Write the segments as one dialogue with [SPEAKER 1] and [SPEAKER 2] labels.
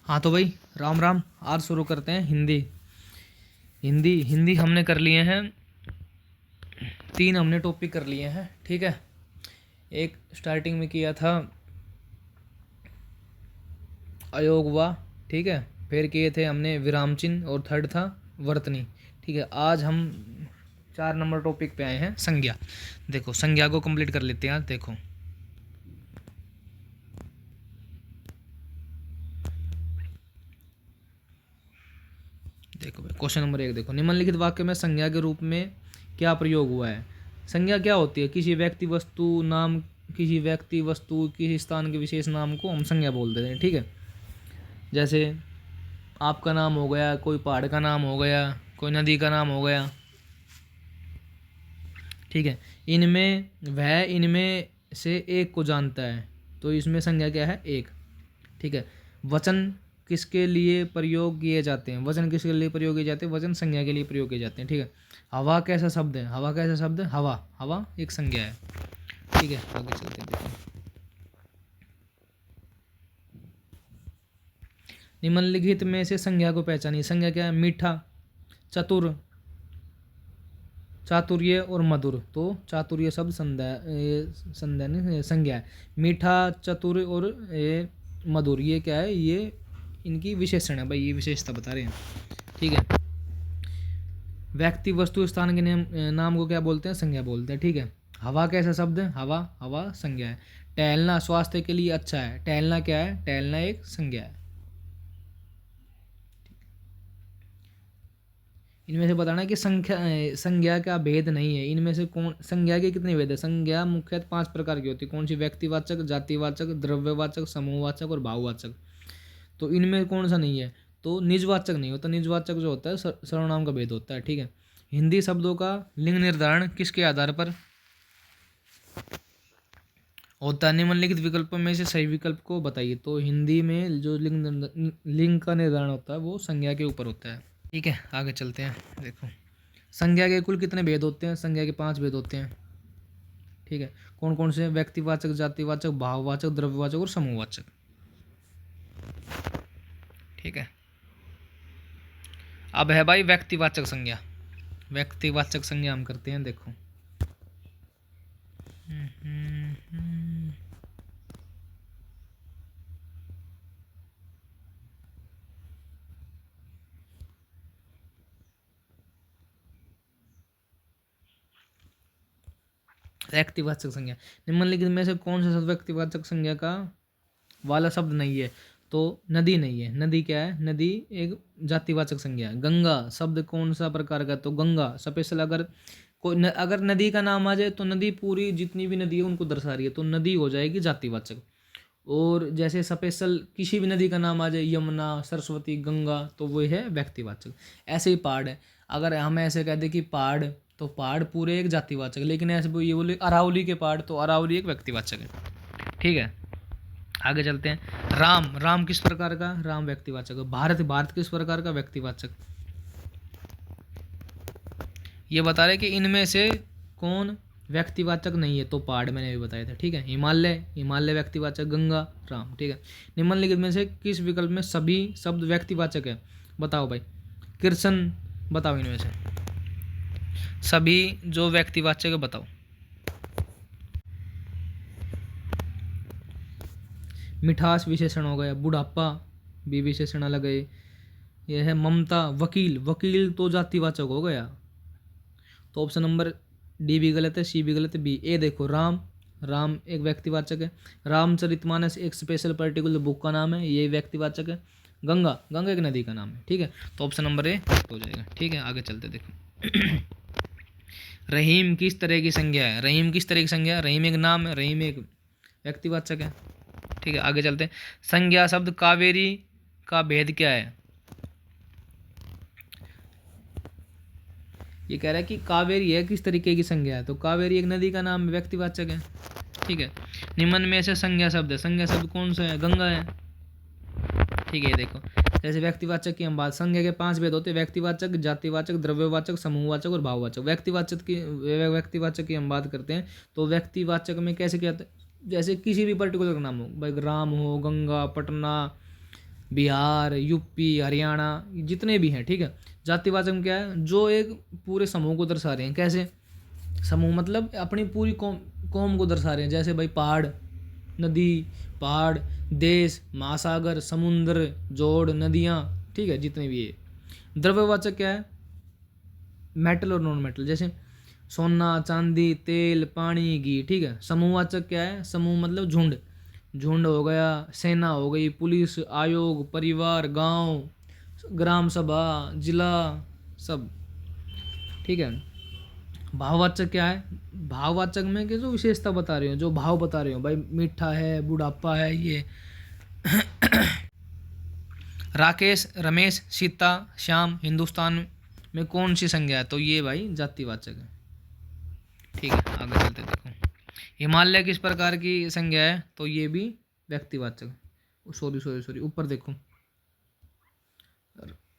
[SPEAKER 1] हाँ तो भाई राम राम। आज शुरू करते हैं हिंदी। हिंदी हिंदी हमने कर लिए हैं, 3 हमने टॉपिक कर लिए हैं। ठीक है, एक स्टार्टिंग में किया था अयोग व, ठीक है, फिर किए थे हमने विराम चिन्ह और थर्ड था वर्तनी। ठीक है, आज हम 4 नंबर टॉपिक पे आए हैं, संज्ञा। देखो संज्ञा को कंप्लीट कर लेते हैं आज। देखो देखो भाई क्वेश्चन नंबर 1 देखो, निम्नलिखित वाक्य में संज्ञा के रूप में क्या प्रयोग हुआ है। संज्ञा क्या होती है? किसी व्यक्ति वस्तु नाम, किसी व्यक्ति वस्तु किसी स्थान के विशेष नाम को हम संज्ञा बोल देते हैं। ठीक है, जैसे आपका नाम हो गया, कोई पहाड़ का नाम हो गया, कोई नदी का नाम हो गया। ठीक है, इनमें वह इनमें से एक को जानता है, तो इसमें संज्ञा क्या है? एक। ठीक है, वचन किसके लिए प्रयोग किए जाते हैं? वचन किसके लिए प्रयोग किए जाते हैं? वचन संज्ञा के लिए प्रयोग किए जाते हैं। ठीक है, हवा कैसा शब्द है? हवा कैसा शब्द है? हवा, हवा एक संज्ञा है। ठीक है, आगे चलते हैं। देखो निम्नलिखित में से संज्ञा को पहचानिए। संज्ञा क्या है? मीठा, चतुर, चातुर्य और मधुर। तो चातुर्य शब्द संज्ञा नहीं, संज्ञा है। मीठा, चतुर और ये मधुर, ये क्या है? ये इनकी विशेषण है भाई, ये विशेषता बता रहे हैं। ठीक है, व्यक्ति वस्तु स्थान के नाम को क्या बोलते हैं? संज्ञा बोलते हैं। ठीक है, हवा कैसा शब्द है? हवा, हवा संज्ञा है। टहलना स्वास्थ्य के लिए अच्छा है, टहलना क्या है? टहलना एक संज्ञा है। इनमें से बताना कि संज्ञा का भेद नहीं है। इनमें से कौन संज्ञा के कितने भेद है? संज्ञा मुख्यतः 5 प्रकार की होती है। कौन सी? व्यक्तिवाचक, जातिवाचक, द्रव्यवाचक, समूहवाचक और भाववाचक। तो इनमें कौन सा नहीं है? तो निजवाचक नहीं होता। निजवाचक जो होता है सर्वनाम का भेद होता है। ठीक है, हिंदी शब्दों का लिंग निर्धारण किसके आधार पर होता है? निम्नलिखित विकल्पों में से सही विकल्प को बताइए। तो हिंदी में जो लिंग का निर्धारण होता है वो संज्ञा के ऊपर होता है। ठीक है, आगे चलते हैं। देखो संज्ञा के कुल कितने भेद होते हैं? संज्ञा के 5 भेद होते हैं। ठीक है, कौन कौन से? व्यक्तिवाचक, जातिवाचक, भाववाचक, द्रव्यवाचक और समूहवाचक। ठीक है, अब है भाई व्यक्तिवाचक संज्ञा। व्यक्तिवाचक संज्ञा हम करते हैं। देखो व्यक्तिवाचक संज्ञा, निम्नलिखित में से कौन सा शब्द व्यक्तिवाचक संज्ञा का वाला शब्द नहीं है? तो नदी नहीं है। नदी क्या है? नदी एक जातिवाचक संज्ञा है। गंगा शब्द कौन सा प्रकार का? तो गंगा स्पेशल, अगर अगर नदी का नाम आ जाए तो नदी पूरी जितनी भी नदी है उनको दर्शा रही है, तो नदी हो जाएगी जातिवाचक। और जैसे स्पेशल किसी भी नदी का नाम आ जाए, यमुना, सरस्वती, गंगा, तो वो है व्यक्तिवाचक। ऐसे ही पहाड़ है, अगर हम ऐसे कह दें कि पहाड़, तो पहाड़ पूरे एक जातिवाचक। लेकिन ऐसे ये बोले अरावली के पहाड़, तो अरावली एक व्यक्तिवाचक है। ठीक है, आगे चलते हैं। राम, राम किस प्रकार का? राम व्यक्तिवाचक है। भारत, भारत किस प्रकार का? व्यक्तिवाचक। ये बता रहे कि इनमें से कौन व्यक्तिवाचक नहीं है? तो पहाड़ मैंने भी बताया था। ठीक है, हिमालय, हिमालय व्यक्तिवाचक, गंगा, राम। ठीक है, निम्नलिखित में से किस विकल्प में सभी शब्द व्यक्तिवाचक है? बताओ भाई। कृष्ण, बताओ इनमें से सभी जो व्यक्तिवाचक है बताओ। मिठास विशेषण हो गया, बुढ़ापा भी विशेषण अलग है। यह है ममता, वकील, वकील तो जातिवाचक हो गया। तो ऑप्शन नंबर डी भी गलत है, सी भी गलत है, बी। ए देखो राम, राम एक व्यक्तिवाचक है। रामचरितमानस एक स्पेशल पर्टिकुलर बुक का नाम है, ये व्यक्तिवाचक है। गंगा, गंगा एक नदी का नाम है। ठीक है, तो ऑप्शन नंबर ए हो जाएगा। ठीक है, आगे चलते देखो रहीम किस तरह की संज्ञा है? रहीम किस तरह की संज्ञा है? रहीम एक नाम है, रहीम एक व्यक्तिवाचक है। ठीक है, आगे चलते हैं। संज्ञा शब्द कावेरी का भेद क्या है? ये कह रहा है कि कावेरी है किस तरीके की संज्ञा है? तो कावेरी एक नदी का नाम, व्यक्तिवाचक है। ठीक है, निम्न में से संज्ञा शब्द है, संज्ञा शब्द कौन सा है? गंगा है। ठीक है, देखो जैसे व्यक्तिवाचक की हम बात, संज्ञा के 5 भेद होते हैं, व्यक्तिवाचक, जातिवाचक, द्रव्यवाचक, समूहवाचक और भाववाचक। व्यक्तिवाचक की हम बात करते हैं, तो व्यक्तिवाचक में कैसे क्या होता है? जैसे किसी भी पर्टिकुलर का नाम हो भाई, राम हो, गंगा, पटना, बिहार, यूपी, हरियाणा, जितने भी हैं, ठीक है। जातिवाचक में क्या है, जो एक पूरे समूह को दर्शा रहे हैं। कैसे समूह, मतलब अपनी पूरी कौम कौम को दर्शा रहे हैं। जैसे भाई पहाड़, नदी, पहाड़, देश, महासागर, समुद्र, जोड़, नदियाँ, ठीक है, जितने भी है। द्रव्यवाचक क्या है, मेटल और नॉन मेटल, जैसे सोना, चांदी, तेल, पानी, घी, ठीक है। समूहवाचक क्या है, समूह मतलब झुंड, झुंड हो गया, सेना हो गई, पुलिस, आयोग, परिवार, गांव, ग्राम सभा, जिला, सब, ठीक है। भाववाचक क्या है, भाववाचक में कि जो विशेषता बता रहे हो, जो भाव बता रहे हो, भाई मीठा है, बुढ़ापा है, ये। राकेश, रमेश, सीता, श्याम हिंदुस्तान में कौन सी संज्ञा है, तो ये भाई जातिवाचक है, ठीक है। आगे चलते देखो, हिमालय किस प्रकार की संज्ञा है, तो ये भी व्यक्तिवाचक। सॉरी सॉरी सॉरी, ऊपर देखो,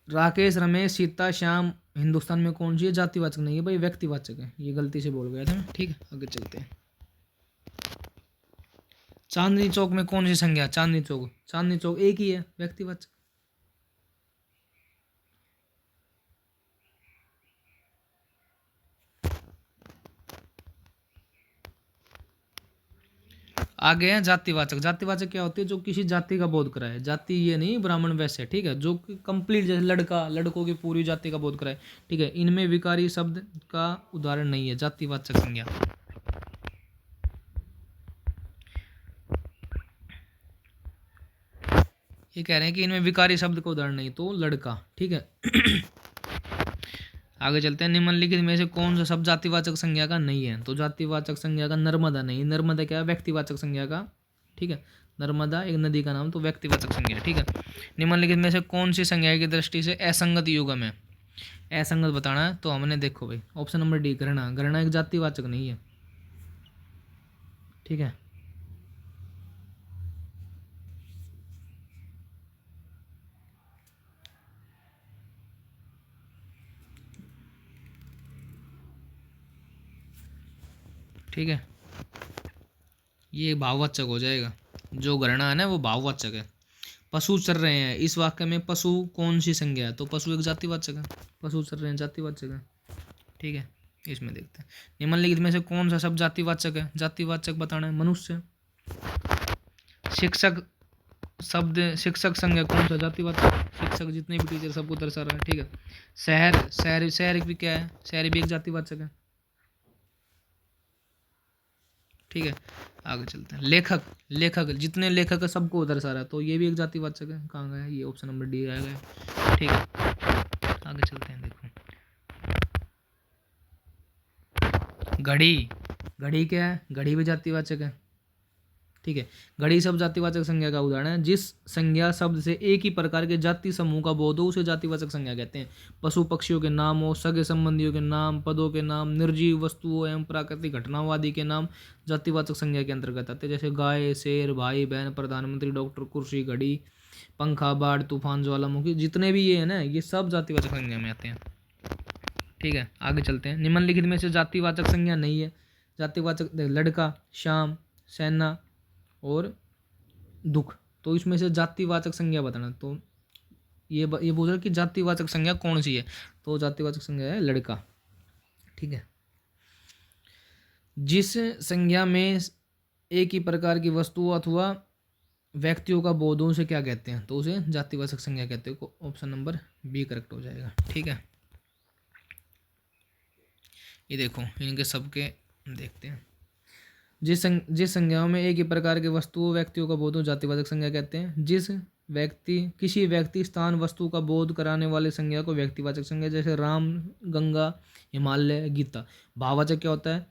[SPEAKER 1] राकेश, रमेश, सीता, श्याम हिंदुस्तान में कौन सी है, जातिवाचक नहीं है भाई, व्यक्तिवाचक है, ये गलती से बोल गया था मैं, ठीक है। आगे चलते हैं, चांदनी चौक में कौन सी संज्ञा, चांदनी चौक, चांदनी चौक एक ही है, व्यक्तिवाचक। आगे है जातिवाचक, जातिवाचक क्या होती है, जो किसी जाति का बोध कराए, जाति ये नहीं ब्राह्मण वैश्य, ठीक है, जो कंप्लीट, जैसे लड़का, लड़कों की पूरी जाति का बोध कराए, ठीक है। इनमें विकारी शब्द का उदाहरण नहीं है, जातिवाचक संज्ञा। ये कह रहे हैं कि इनमें विकारी शब्द का उदाहरण नहीं, तो लड़का, ठीक है। आगे चलते हैं, निम्नलिखित में से कौन सा शब्द जातिवाचक संज्ञा का नहीं है, तो जातिवाचक संज्ञा का नर्मदा नहीं, नर्मदा क्या है, व्यक्तिवाचक संज्ञा का, ठीक है। नर्मदा एक नदी का नाम, तो व्यक्तिवाचक संज्ञा, ठीक है। निम्नलिखित में से कौन सी संज्ञा की दृष्टि से असंगत युगम है, असंगत बताना है, तो हमने देखो भाई ऑप्शन नंबर डी, घृणा, घृणा एक जातिवाचक नहीं है, ठीक है। ठीक है, ये भाववाचक हो जाएगा, जो घृणा है ना वो भाववाचक है। पशु चर रहे हैं, इस वाक्य में पशु कौन सी संज्ञा है, तो पशु एक जातिवाचक है, पशु चर रहे हैं जातिवाचक है, ठीक है। इसमें देखते हैं, निम्नलिखित में से कौन सा शब्द जातिवाचक है, जातिवाचक बताना है, मनुष्य। शिक्षक शब्द, शिक्षक संज्ञा कौन सा, जातिवाचक, शिक्षक जितने भी टीचर सबको दर्शा रहा है, ठीक है। शहर, शहर, शहर भी क्या है, शहर भी एक जातिवाचक है, ठीक है। आगे चलते हैं, लेखक, लेखक जितने लेखक है सबको दर्शा रहा है, तो ये भी एक जातिवाचक है, कहाँ गया ये, ऑप्शन नंबर डी आएगा, ठीक है। आगे चलते हैं, देखो घड़ी, घड़ी क्या है, घड़ी भी जातिवाचक है, ठीक है। घड़ी शब्द जातिवाचक संज्ञा का उदाहरण है, जिस संज्ञा शब्द से एक ही प्रकार के जाति समूह का बोध हो उसे जातिवाचक संज्ञा कहते हैं। पशु पक्षियों के नाम हो, सगे संबंधियों के नाम, पदों के नाम, निर्जीव वस्तुओं एवं प्राकृतिक घटनाओं आदि के नाम जातिवाचक संज्ञा के अंतर्गत आते हैं, जैसे गाय, शेर, भाई बहन, प्रधानमंत्री, डॉक्टर, कुर्सी, घड़ी, पंखा, बाढ़, तूफान, ज्वालामुखी, जितने भी ये है ना, ये सब जातिवाचक संज्ञा में आते हैं, ठीक है। आगे चलते हैं, निम्नलिखित में से जातिवाचक संज्ञा नहीं है, जातिवाचक लड़का, श्याम, सेना और दुख, तो इसमें से जातिवाचक संज्ञा बताना, तो ये पूछ रहा है कि जातिवाचक संज्ञा कौन सी है, तो जातिवाचक संज्ञा है लड़का, ठीक है। जिस संज्ञा में एक ही प्रकार की वस्तु अथवा व्यक्तियों का बोधों से क्या कहते हैं, तो उसे जातिवाचक संज्ञा कहते हैं, ऑप्शन नंबर बी करेक्ट हो जाएगा, ठीक है। ये देखो इनके सबके देखते हैं, जिस संज्ञाओं में एक ही प्रकार के वस्तुओं व्यक्तियों का बोध हो जातिवाचक संज्ञा कहते हैं। जिस व्यक्ति, किसी व्यक्ति, स्थान, वस्तु का बोध कराने वाले संज्ञा को व्यक्तिवाचक संज्ञा, जैसे राम, गंगा, हिमालय, गीता। भाववाचक क्या होता है,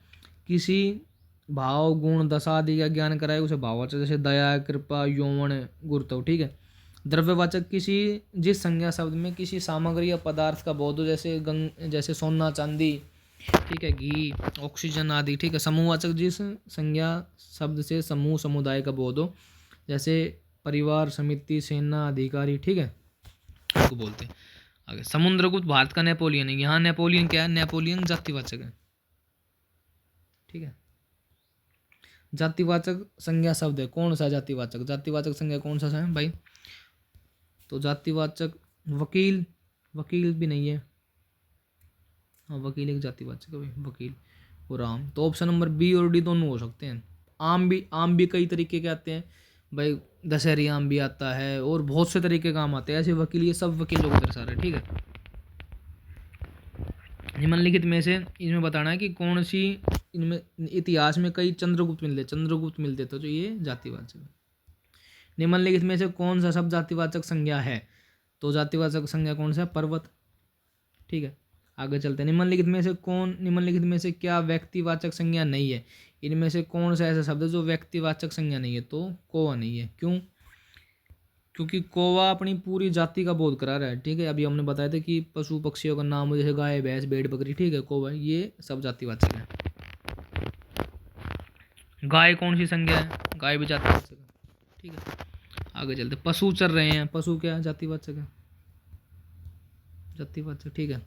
[SPEAKER 1] किसी भाव, गुण, दशा आदि का ज्ञान कराए उसे भाववाचक, जैसे दया, कृपा, यौवन, गुरुत्व, ठीक है। द्रव्यवाचक किसी, जिस संज्ञा शब्द में किसी सामग्री या पदार्थ का बोध हो, जैसे सोना, चांदी, ठीक है, घी, ऑक्सीजन आदि, ठीक है। समूहवाचक जिस संज्ञा शब्द से समूह, समुदाय का बोध हो, जैसे परिवार, समिति, सेना, अधिकारी, ठीक है, उसको बोलते हैं। आगे समुद्रगुप्त भारत का नेपोलियन है, यहाँ नेपोलियन क्या है, नेपोलियन जातिवाचक है, ठीक है। जातिवाचक संज्ञा शब्द है, कौन सा जातिवाचक, जातिवाचक संज्ञा कौन सा है भाई, तो जातिवाचक वकील, वकील भी नहीं है। हाँ वकील एक जातिवाचक है भाई, वकील। और आम, तो ऑप्शन नंबर बी और डी दोनों हो सकते हैं। आम भी कई तरीके के आते हैं भाई, दशहरी आम भी आता है और बहुत से तरीके का आम आते हैं। ऐसे वकील, ये सब वकीलों को दर्शा रहे हैं, ठीक है। निम्नलिखित में से इनमें बताना है कि कौन सी, इनमें इतिहास में कई चंद्रगुप्त मिलते तो ये जातिवाचक है। निम्नलिखित में से कौन सा शब्द जातिवाचक संज्ञा है? तो जातिवाचक संज्ञा कौन सा है? पर्वत, ठीक है। आगे चलते हैं। निम्नलिखित में से क्या व्यक्तिवाचक संज्ञा नहीं है? इनमें से कौन सा ऐसा शब्द है जो व्यक्तिवाचक संज्ञा नहीं है? तो कौवा नहीं है। क्यों? क्योंकि कौवा अपनी पूरी जाति का बोध करा रहा है, ठीक है। अभी हमने बताया था कि पशु पक्षियों का नाम जैसे गाय, भैंस, भेड़, बकरी, ठीक है, कौवा, ये सब जातिवाचक है। गाय कौन सी संज्ञा है? गाय भी जातिवाचक है, ठीक है। आगे चलते, पशु चर रहे हैं, पशु क्या है? जातिवाचक है, जातिवाचक, ठीक है।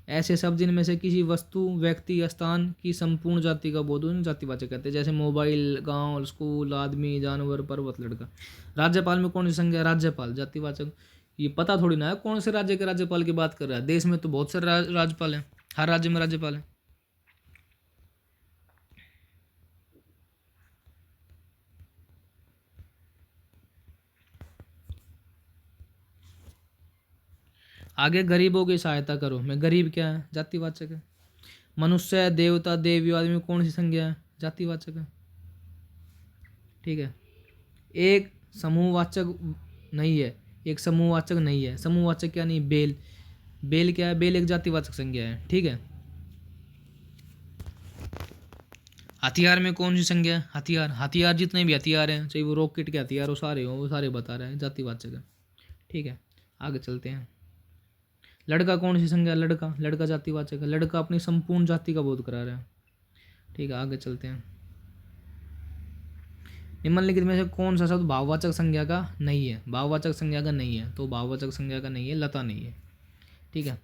[SPEAKER 1] ऐसे शब्द जिनमें से किसी वस्तु, व्यक्ति या स्थान की संपूर्ण जाति का बोध उन्हें जातिवाचक कहते हैं। जैसे मोबाइल, गांव, स्कूल, आदमी, जानवर, पर्वत, लड़का। राज्यपाल में कौन सी संज्ञा है? राज्यपाल, जातिवाचक। ये पता थोड़ी ना है कौन से राज्य के राज्यपाल की बात कर रहा है। देश में तो बहुत सारे राज्यपाल हैं, हर राज्य में राज्यपाल है। आगे, गरीबों की सहायता करो में गरीब क्या है? जातिवाचक है। मनुष्य, देवता, देवी आदि में कौन सी संज्ञा है? जातिवाचक है, ठीक है। एक समूहवाचक नहीं है, एक समूहवाचक नहीं है। समूहवाचक क्या नहीं? बेल, बेल क्या है? बेल एक जातिवाचक संज्ञा है, ठीक है। हथियार में कौन सी संज्ञा है? हथियार, हथियार जितने भी हथियार हैं, चाहे वो रॉकेट के हथियार हो, सारे हो, वो सारे बता रहे हैं, जातिवाचक है, ठीक है। आगे चलते हैं। लड़का कौन सी संज्ञा है? लड़का, लड़का जातिवाचक है। लड़का अपनी संपूर्ण जाति का बोध करा रहा है, ठीक है। आगे चलते हैं। निम्नलिखित में से कौन सा शब्द भाववाचक संज्ञा का नहीं है? भाववाचक संज्ञा का नहीं है, तो भाववाचक संज्ञा का नहीं है, लता नहीं है, ठीक है।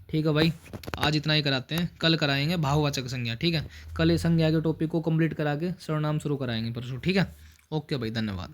[SPEAKER 1] ठीक है भाई, आज इतना ही कराते हैं, कल कराएंगे भाववाचक संज्ञा, ठीक है। कल इस संज्ञा के टॉपिक को कंप्लीट करा के सर्वनाम शुरू कराएंगे परसों, ठीक है। ओके भाई, धन्यवाद।